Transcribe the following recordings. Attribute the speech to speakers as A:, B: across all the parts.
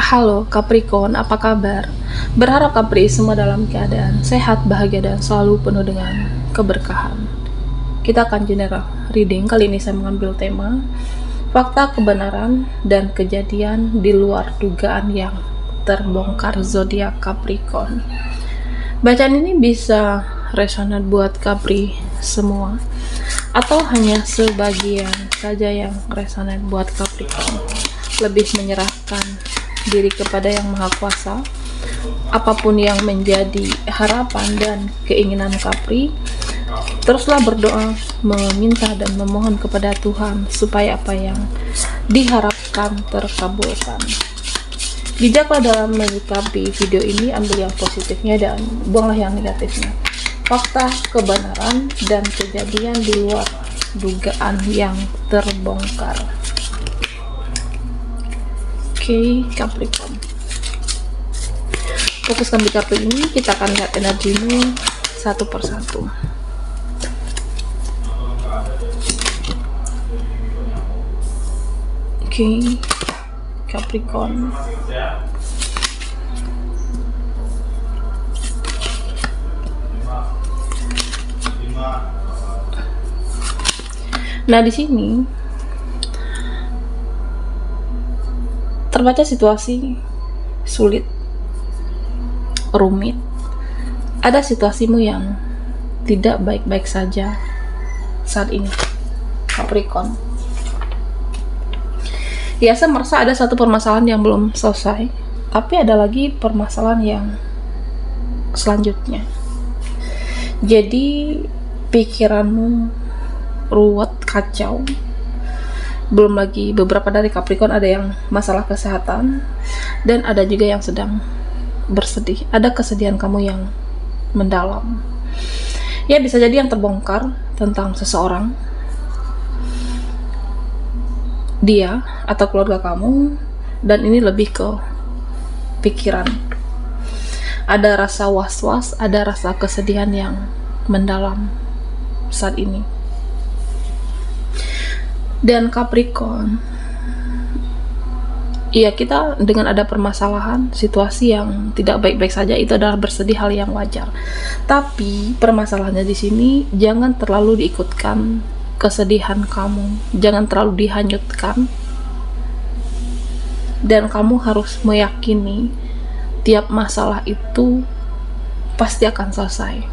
A: Halo Capricorn, apa kabar? Berharap Capri semua dalam keadaan sehat, bahagia, dan selalu penuh dengan keberkahan. Kita akan general reading. Kali ini saya mengambil tema fakta, kebenaran, dan kejadian di luar dugaan yang terbongkar zodiak Capricorn. Bacaan ini bisa resonan buat Capri semua atau hanya sebagian saja yang resonan buat Capricorn. Lebih menyerahkan diri kepada Yang Maha Kuasa. Apapun yang menjadi harapan dan keinginan Capri, teruslah berdoa, meminta dan memohon kepada Tuhan supaya apa yang diharapkan terkabulkan. Bijaklah dalam menyikapi video ini, ambil yang positifnya dan buanglah yang negatifnya. Fakta, kebenaran, dan kejadian di luar dugaan yang terbongkar. Oke, Capricorn. Fokuskan di kartu ini, kita akan lihat energimu satu persatu. Oke, Capricorn. Nah, di sini terbaca situasi sulit, rumit. Ada situasimu yang tidak baik-baik saja saat ini, Capricorn. Ya, saya merasa ada satu permasalahan yang belum selesai, tapi ada lagi permasalahan yang selanjutnya. Jadi pikiranmu ruwet, kacau. Belum lagi beberapa dari Capricorn ada yang masalah kesehatan, dan ada juga yang sedang bersedih. Ada kesedihan kamu yang mendalam. Ya, bisa jadi yang terbongkar tentang seseorang, dia atau keluarga kamu, dan ini lebih ke pikiran. Ada rasa was-was, ada rasa kesedihan yang mendalam saat ini. Dan Capricorn, iya, kita dengan ada permasalahan, situasi yang tidak baik-baik saja, itu adalah bersedih, hal yang wajar. Tapi permasalahannya di sini, jangan terlalu diikutkan kesedihan kamu, jangan terlalu dihanyutkan, dan kamu harus meyakini tiap masalah itu pasti akan selesai.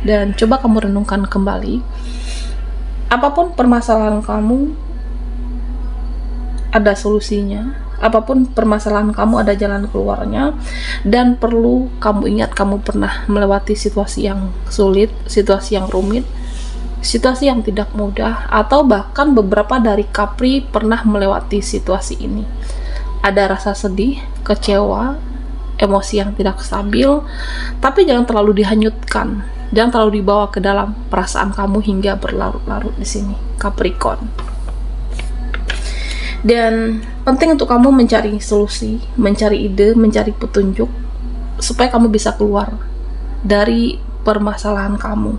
A: Dan coba kamu renungkan kembali, apapun permasalahan kamu ada solusinya, apapun permasalahan kamu ada jalan keluarnya, dan perlu kamu ingat kamu pernah melewati situasi yang sulit, situasi yang rumit, situasi yang tidak mudah, atau bahkan beberapa dari Capri pernah melewati situasi ini. Ada rasa sedih, kecewa, emosi yang tidak stabil, tapi jangan terlalu dihanyutkan, jangan terlalu dibawa ke dalam perasaan kamu hingga berlarut-larut di sini, Capricorn. Dan penting untuk kamu mencari solusi, mencari ide, mencari petunjuk supaya kamu bisa keluar dari permasalahan kamu.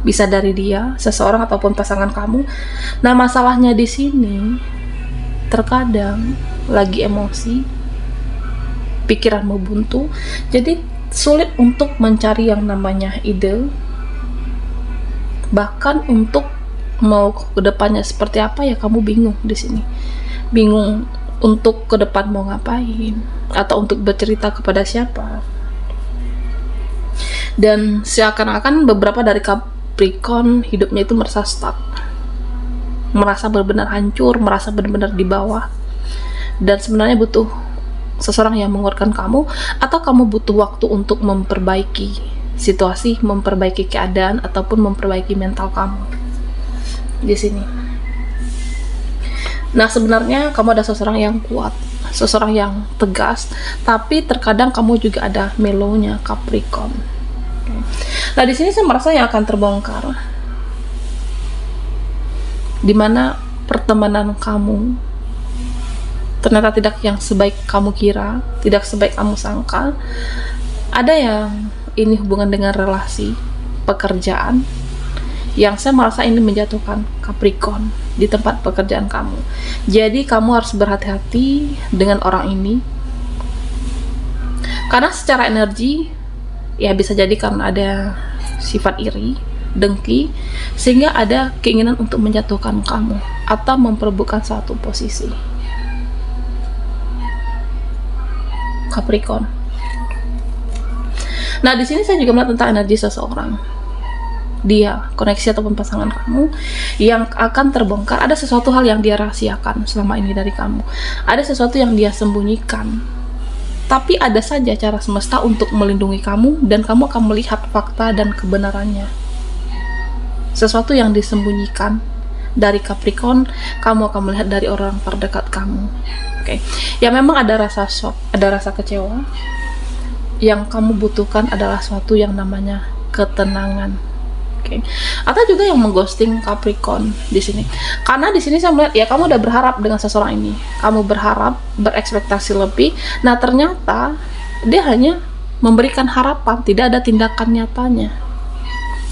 A: Bisa dari dia, seseorang ataupun pasangan kamu. Nah, masalahnya di sini terkadang lagi emosi, pikiranmu buntu, jadi sulit untuk mencari yang namanya ide, bahkan untuk mau ke depannya seperti apa, ya kamu bingung di sini. Bingung untuk ke depan mau ngapain, atau untuk bercerita kepada siapa. Dan seakan-akan beberapa dari Capricorn hidupnya itu merasa stuck, merasa benar-benar hancur, merasa benar-benar di bawah, dan sebenarnya butuh seseorang yang menguatkan kamu, atau kamu butuh waktu untuk memperbaiki situasi, memperbaiki keadaan, ataupun memperbaiki mental kamu di sini. Nah, sebenarnya kamu ada seseorang yang kuat, seseorang yang tegas, tapi terkadang kamu juga ada mellownya, Capricorn. Nah, di sini saya merasa yang akan terbongkar, dimana pertemanan kamu ternyata tidak yang sebaik kamu kira, tidak sebaik kamu sangka. Ada yang ini hubungan dengan relasi, pekerjaan, yang saya merasa ini menjatuhkan Capricorn di tempat pekerjaan kamu. Jadi kamu harus berhati-hati dengan orang ini, karena secara energi ya bisa jadi karena ada sifat iri, dengki, sehingga ada keinginan untuk menjatuhkan kamu atau memperebutkan satu posisi. Capricorn. Nah, di sini saya juga melihat tentang energi seseorang. Dia, koneksi ataupun pasangan kamu yang akan terbongkar. Ada sesuatu hal yang dia rahasiakan selama ini dari kamu. Ada sesuatu yang dia sembunyikan. Tapi ada saja cara semesta untuk melindungi kamu, dan kamu akan melihat fakta dan kebenarannya. Sesuatu yang disembunyikan dari Capricorn, kamu akan melihat dari orang terdekat kamu. Oke. Ya memang ada rasa shock, ada rasa kecewa. Yang kamu butuhkan adalah sesuatu yang namanya ketenangan. Oke. Atau juga yang mengghosting Capricorn di sini. Karena di sini saya melihat ya kamu udah berharap dengan seseorang ini. Kamu berharap, berekspektasi lebih. Nah, ternyata dia hanya memberikan harapan, tidak ada tindakan nyatanya.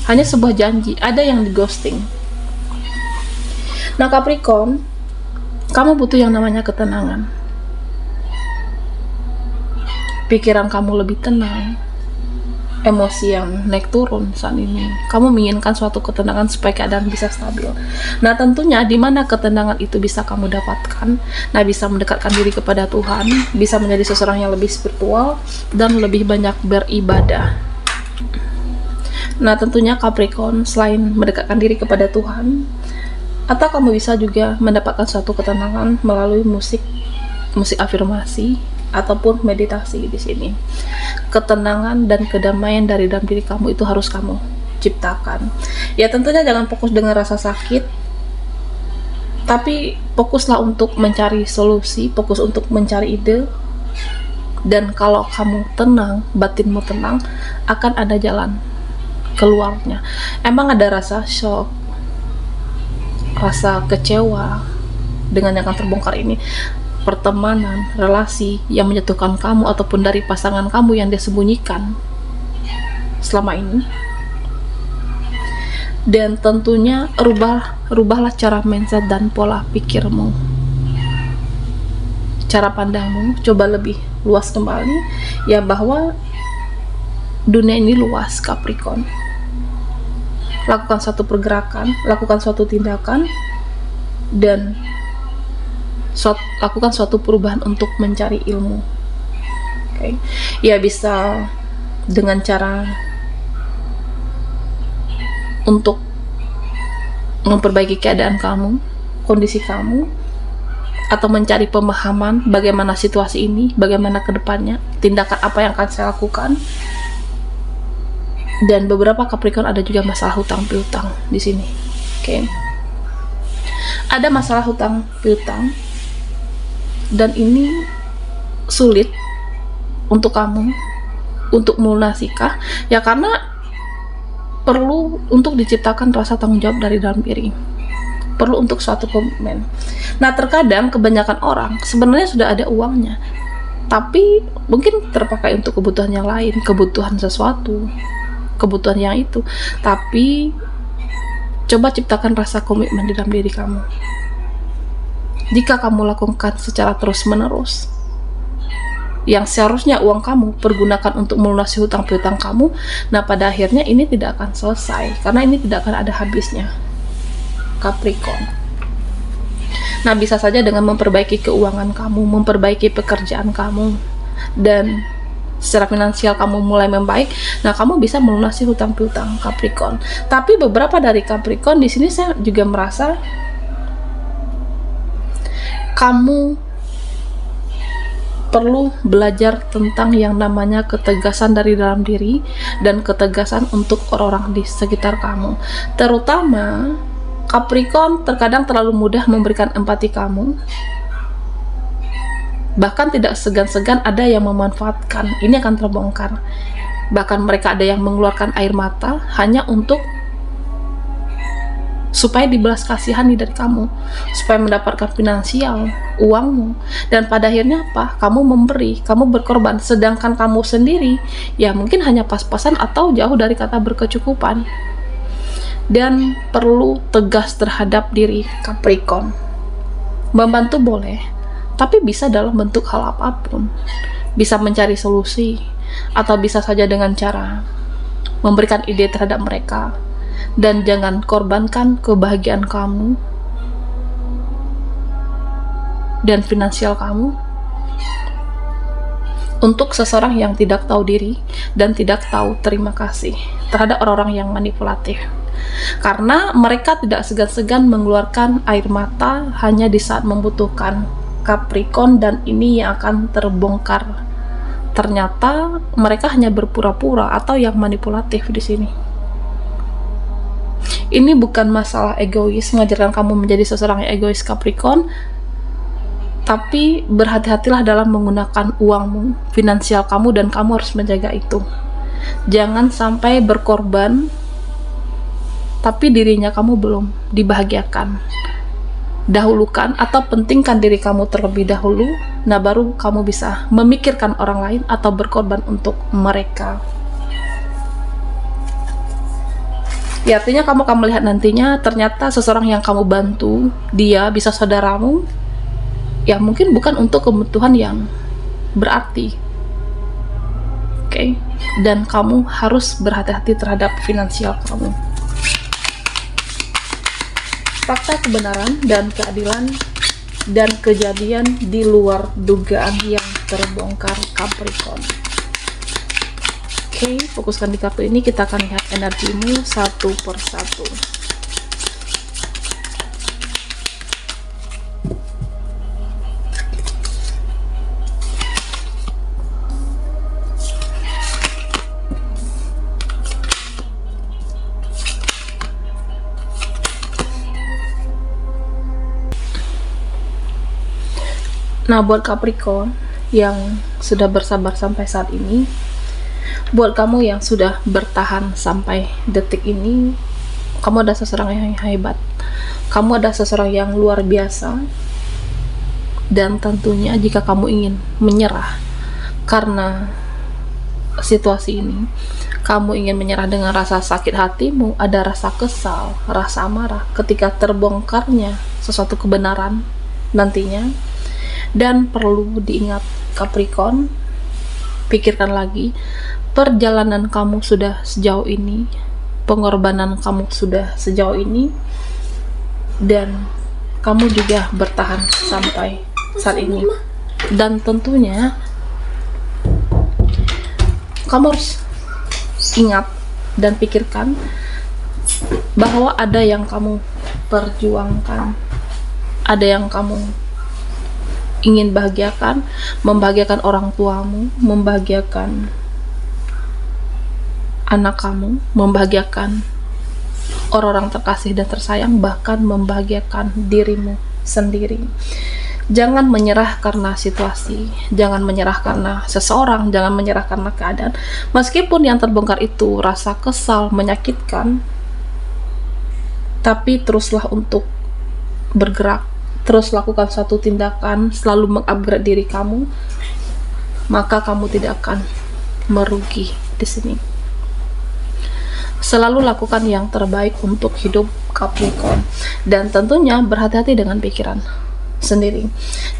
A: Hanya sebuah janji, ada yang di ghosting. Nah, Capricorn, kamu butuh yang namanya ketenangan. Pikiran kamu lebih tenang, emosi yang naik turun saat ini. Kamu menginginkan suatu ketenangan supaya keadaan bisa stabil. Nah, tentunya di mana ketenangan itu bisa kamu dapatkan? Nah, bisa mendekatkan diri kepada Tuhan, bisa menjadi seseorang yang lebih spiritual dan lebih banyak beribadah. Nah, tentunya Capricorn, selain mendekatkan diri kepada Tuhan, atau kamu bisa juga mendapatkan suatu ketenangan melalui musik afirmasi ataupun meditasi di sini. Ketenangan dan kedamaian dari dalam diri kamu itu harus kamu ciptakan. Ya tentunya jangan fokus dengan rasa sakit, tapi fokuslah untuk mencari solusi, fokus untuk mencari ide. Dan kalau kamu tenang, batinmu tenang, akan ada jalan keluarnya. Emang ada rasa shock, rasa kecewa dengan yang akan terbongkar ini, pertemanan, relasi yang menjatuhkan kamu ataupun dari pasangan kamu yang dia sembunyikan selama ini. Dan tentunya rubahlah cara mindset dan pola pikirmu, cara pandangmu, coba lebih luas kembali ya, bahwa dunia ini luas Capricorn. Lakukan suatu pergerakan, lakukan suatu tindakan, dan lakukan suatu perubahan untuk mencari ilmu. Oke. Ya bisa dengan cara untuk memperbaiki keadaan kamu, kondisi kamu, atau mencari pemahaman bagaimana situasi ini, bagaimana kedepannya, tindakan apa yang akan saya lakukan. Dan beberapa Capricorn ada juga masalah hutang piutang di sini. Oke. Ada masalah hutang piutang, dan ini sulit untuk kamu untuk melunasikah? Ya karena perlu untuk diciptakan rasa tanggung jawab dari dalam diri, perlu untuk suatu komitmen. Nah, terkadang kebanyakan orang sebenarnya sudah ada uangnya, tapi mungkin terpakai untuk kebutuhan yang lain, kebutuhan sesuatu, kebutuhan yang itu. Tapi coba ciptakan rasa komitmen di dalam diri kamu. Jika kamu lakukan secara terus-menerus, yang seharusnya uang kamu pergunakan untuk melunasi hutang piutang kamu, nah pada akhirnya ini tidak akan selesai, karena ini tidak akan ada habisnya Capricorn. Nah, bisa saja dengan memperbaiki keuangan kamu, memperbaiki pekerjaan kamu, dan secara finansial kamu mulai membaik, nah kamu bisa melunasi hutang piutang Capricorn. Tapi beberapa dari Capricorn di sini saya juga merasa kamu perlu belajar tentang yang namanya ketegasan dari dalam diri dan ketegasan untuk orang-orang di sekitar kamu. Terutama Capricorn terkadang terlalu mudah memberikan empati kamu. Bahkan tidak segan-segan ada yang memanfaatkan. Ini akan terbongkar. Bahkan mereka ada yang mengeluarkan air mata hanya untuk supaya dibelas kasihani dari kamu, supaya mendapatkan finansial, uangmu, dan pada akhirnya apa? Kamu memberi, kamu berkorban, sedangkan kamu sendiri ya mungkin hanya pas-pasan atau jauh dari kata berkecukupan. dan perlu tegas terhadap diri Capricorn. Membantu boleh, tapi bisa dalam bentuk hal apapun. Bisa mencari solusi, atau bisa saja dengan cara memberikan ide terhadap mereka. Dan jangan korbankan kebahagiaan kamu dan finansial kamu untuk seseorang yang tidak tahu diri dan tidak tahu terima kasih terhadap orang-orang yang manipulatif. Karena mereka tidak segan-segan mengeluarkan air mata hanya di saat membutuhkan Capricorn, dan ini yang akan terbongkar. Ternyata mereka hanya berpura-pura atau yang manipulatif di sini. Ini bukan masalah egois, mengajarkan kamu menjadi seseorang yang egois Capricorn, tapi berhati-hatilah dalam menggunakan uangmu, finansial kamu, dan kamu harus menjaga itu. Jangan sampai berkorban tapi dirinya kamu belum dibahagiakan. Dahulukan atau pentingkan diri kamu terlebih dahulu, nah baru kamu bisa memikirkan orang lain atau berkorban untuk mereka. Ya, artinya kamu akan melihat nantinya ternyata seseorang yang kamu bantu, dia bisa saudaramu, ya mungkin bukan untuk kebutuhan yang berarti. Oke. Dan kamu harus berhati-hati terhadap finansial kamu. Fakta, kebenaran, dan keadilan dan kejadian di luar dugaan yang terbongkar Capricorn. Oke, fokuskan di kartu ini. Kita akan lihat energimu satu persatu. Nah, buat Capricorn yang sudah bersabar sampai saat ini, buat kamu yang sudah bertahan sampai detik ini, kamu adalah seseorang yang hebat. Kamu adalah seseorang yang luar biasa. Dan tentunya jika kamu ingin menyerah karena situasi ini, kamu ingin menyerah dengan rasa sakit hatimu, ada rasa kesal, rasa amarah ketika terbongkarnya sesuatu kebenaran nantinya. Dan perlu diingat Capricorn, pikirkan lagi, perjalanan kamu sudah sejauh ini, pengorbanan kamu sudah sejauh ini, dan kamu juga bertahan sampai saat ini. Dan tentunya kamu harus ingat dan pikirkan bahwa ada yang kamu perjuangkan, ada yang kamu ingin bahagiakan, membahagiakan orang tuamu, membahagiakan anak kamu, membahagiakan orang-orang terkasih dan tersayang, bahkan membahagiakan dirimu sendiri. Jangan menyerah karena situasi, jangan menyerah karena seseorang, jangan menyerah karena keadaan. Meskipun yang terbongkar itu rasa kesal, menyakitkan, tapi teruslah untuk bergerak. Terus lakukan suatu tindakan, selalu mengupgrade diri kamu, maka kamu tidak akan merugi di sini. Selalu lakukan yang terbaik untuk hidup Capricorn, dan tentunya berhati-hati dengan pikiran sendiri.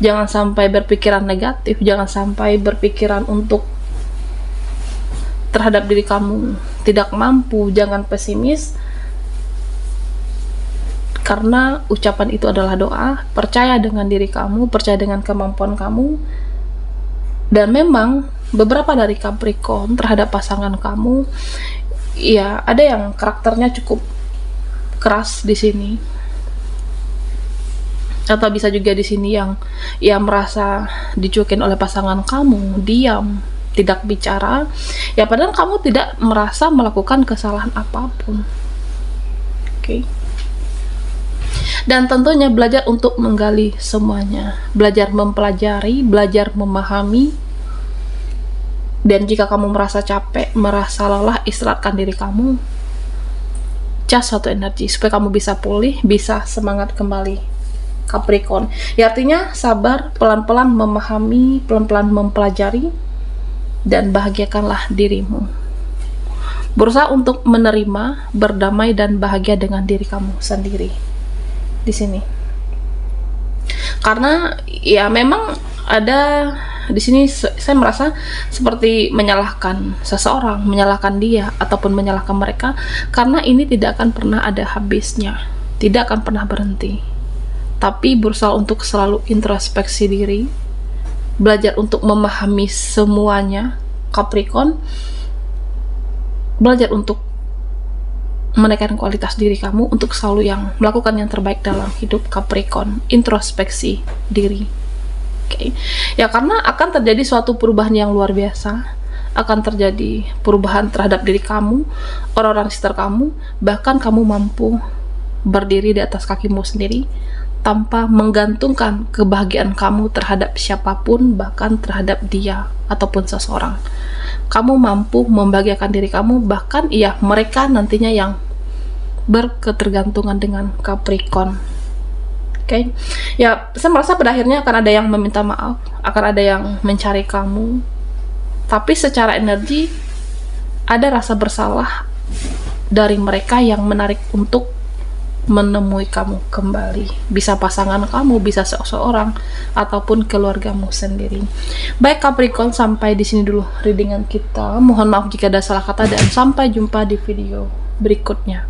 A: Jangan sampai berpikiran negatif, jangan sampai berpikiran untuk terhadap diri kamu tidak mampu, jangan pesimis. Karena ucapan itu adalah doa. Percaya dengan diri kamu, percaya dengan kemampuan kamu. Dan memang beberapa dari Capricorn terhadap pasangan kamu, ya ada yang karakternya cukup keras di sini. Atau bisa juga di sini yang merasa dicuekin oleh pasangan kamu, diam, tidak bicara. Ya padahal kamu tidak merasa melakukan kesalahan apapun. Oke. Dan tentunya belajar untuk menggali semuanya, belajar mempelajari, belajar memahami. Dan jika kamu merasa capek, merasa lelah, istirahatkan diri kamu, cas suatu energi supaya kamu bisa pulih, bisa semangat kembali Capricorn. Ya artinya sabar, pelan-pelan memahami, pelan-pelan mempelajari, dan bahagiakanlah dirimu. Berusaha untuk menerima, berdamai dan bahagia dengan diri kamu sendiri di sini. Karena ya memang ada di sini saya merasa seperti menyalahkan seseorang, menyalahkan dia ataupun menyalahkan mereka, karena ini tidak akan pernah ada habisnya, tidak akan pernah berhenti. Tapi berusaha untuk selalu introspeksi diri, belajar untuk memahami semuanya, Capricorn. Belajar untuk menaikkan kualitas diri kamu untuk selalu melakukan yang terbaik dalam hidup, Capricorn. Introspeksi diri. Oke. Ya, karena akan terjadi suatu perubahan yang luar biasa, akan terjadi perubahan terhadap diri kamu, orang-orang di sekitar kamu, bahkan kamu mampu berdiri di atas kakimu sendiri tanpa menggantungkan kebahagiaan kamu terhadap siapapun, bahkan terhadap dia ataupun seseorang. Kamu mampu membahagiakan diri kamu, bahkan mereka nantinya yang berketergantungan dengan Capricorn. Oke. Ya, saya merasa pada akhirnya akan ada yang meminta maaf, akan ada yang mencari kamu, tapi secara energi ada rasa bersalah dari mereka yang menarik untuk menemui kamu kembali. Bisa pasangan kamu, bisa seseorang, ataupun keluargamu sendiri. Baik Capricorn, sampai di sini dulu readingan kita. Mohon maaf jika ada salah kata dan sampai jumpa di video berikutnya.